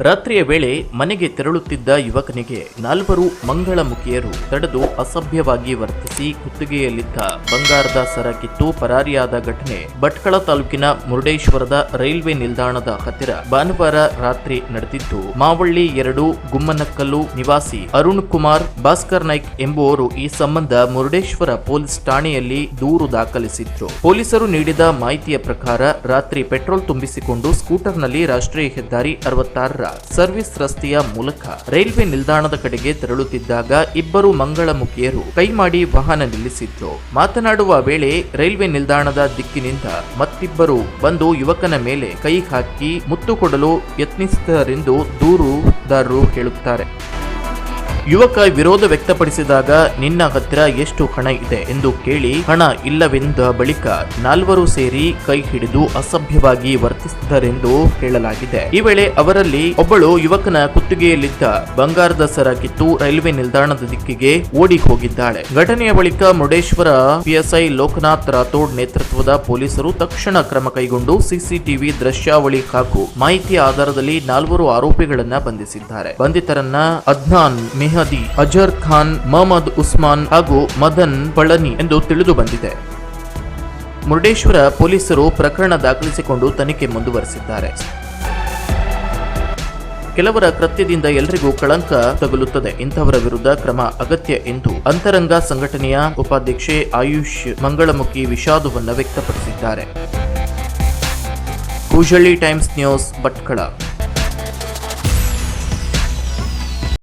ರಾತ್ರಿಯ ವೇಳೆ ಮನೆಗೆ ತೆರಳುತ್ತಿದ್ದ ಯುವಕನಿಗೆ 4 ಮಂಗಳಮುಖಿಯರು ತಡೆದು ಅಸಭ್ಯವಾಗಿ ವರ್ತಿಸಿ ಕುತ್ತಿಗೆಯಲ್ಲಿದ್ದ ಬಂಗಾರದ ಸರ ಕಿತ್ತು ಪರಾರಿಯಾದ ಘಟನೆ ಭಟ್ಕಳ ತಾಲೂಕಿನ ಮುರುಡೇಶ್ವರದ ರೈಲ್ವೆ ನಿಲ್ದಾಣದ ಹತ್ತಿರ ಭಾನುವಾರ ರಾತ್ರಿ ನಡೆದಿದ್ದು, ಮಾವಳ್ಳಿ 2 ಗುಮ್ಮನಕಲ್ಲು ನಿವಾಸಿ ಅರುಣ್ ಕುಮಾರ್ ಭಾಸ್ಕರ್ ನಾಯ್ಕ್ ಎಂಬುವವರು ಈ ಸಂಬಂಧ ಮುರುಡೇಶ್ವರ ಪೊಲೀಸ್ ಠಾಣೆಯಲ್ಲಿ ದೂರು ದಾಖಲಿಸಿದ್ರು. ಪೊಲೀಸರು ನೀಡಿದ ಮಾಹಿತಿಯ ಪ್ರಕಾರ ರಾತ್ರಿ ಪೆಟ್ರೋಲ್ ತುಂಬಿಸಿಕೊಂಡು ಸ್ಕೂಟರ್ನಲ್ಲಿ ರಾಷ್ಟ್ರೀಯ ಹೆದ್ದಾರಿ 66 ಸರ್ವಿಸ್ ರಸ್ತೆಯ ಮೂಲಕ ರೈಲ್ವೆ ನಿಲ್ದಾಣದ ಕಡೆಗೆ ತೆರಳುತ್ತಿದ್ದಾಗ ಇಬ್ಬರು ಮಂಗಳಮುಖಿಯರು ಕೈ ಮಾಡಿ ವಾಹನ ನಿಲ್ಲಿಸಿದ್ರು. ಮಾತನಾಡುವ ವೇಳೆ ರೈಲ್ವೆ ನಿಲ್ದಾಣದ ದಿಕ್ಕಿನಿಂದ ಮತ್ತಿಬ್ಬರು ಬಂದು ಯುವಕನ ಮೇಲೆ ಕೈ ಹಾಕಿ ಮುತ್ತು ಕೊಡಲು ಯತ್ನಿಸಿದರೆಂದು ದೂರುದಾರರು ಹೇಳುತ್ತಾರೆ. ಯುವಕ ವಿರೋಧ ವ್ಯಕ್ತಪಡಿಸಿದಾಗ ನಿನ್ನ ಹತ್ತಿರ ಎಷ್ಟು ಹಣ ಇದೆ ಎಂದು ಕೇಳಿ ಹಣ ಇಲ್ಲವೆಂದ ಬಳಿಕ 4 ಸೇರಿ ಕೈ ಹಿಡಿದು ಅಸಭ್ಯವಾಗಿ ವರ್ತಿಸಿದರೆಂದು ಹೇಳಲಾಗಿದೆ. ಈ ವೇಳೆ ಅವರಲ್ಲಿ ಒಬ್ಬಳು ಯುವಕನ ಕುತ್ತಿಗೆಯಲ್ಲಿದ್ದ ಬಂಗಾರದ ಸರ ಕಿತ್ತು ರೈಲ್ವೆ ನಿಲ್ದಾಣದ ದಿಕ್ಕಿಗೆ ಓಡಿ ಹೋಗಿದ್ದಾಳೆ. ಘಟನೆಯ ಬಳಿಕ ಮುರುಡೇಶ್ವರ ಪಿಎಸ್ಐ ಲೋಕನಾಥ್ ರಾಥೋಡ್ ನೇತೃತ್ವದ ಪೊಲೀಸರು ತಕ್ಷಣ ಕ್ರಮ ಕೈಗೊಂಡು ಸಿಸಿಟಿವಿ ದೃಶ್ಯಾವಳಿ ಹಾಗೂ ಮಾಹಿತಿಯ ಆಧಾರದಲ್ಲಿ 4 ಆರೋಪಿಗಳನ್ನ ಬಂಧಿಸಿದ್ದಾರೆ. ಬಂಧಿತರನ್ನ ಅದ್ನಾನ್, ಮೆಹದಿ, ಅಜರ್ ಖಾನ್, ಮೊಹಮ್ಮದ್ ಉಸ್ಮಾನ್ ಹಾಗೂ ಮದನ್ ಪಳನಿ ಎಂದು ತಿಳಿದು ಬಂದಿದೆ. ಮುರುಡೇಶ್ವರ ಪೊಲೀಸರು ಪ್ರಕರಣ ದಾಖಲಿಸಿಕೊಂಡು ತನಿಖೆ ಮುಂದುವರೆಸಿದ್ದಾರೆ. ಕೆಲವರ ಕೃತ್ಯದಿಂದ ಎಲ್ಲರಿಗೂ ಕಳಂಕ ತಗುಲುತ್ತದೆ. ಇಂಥವರ ವಿರುದ್ಧ ಕ್ರಮ ಅಗತ್ಯ ಎಂದು ಅಂತರಂಗ ಸಂಘಟನೆಯ ಉಪಾಧ್ಯಕ್ಷೆ ಆಯುಷ್ ಮಂಗಳಮುಖಿ ವಿಷಾದವನ್ನು ವ್ಯಕ್ತಪಡಿಸಿದ್ದಾರೆ. Koojalli times news, Bhatkal.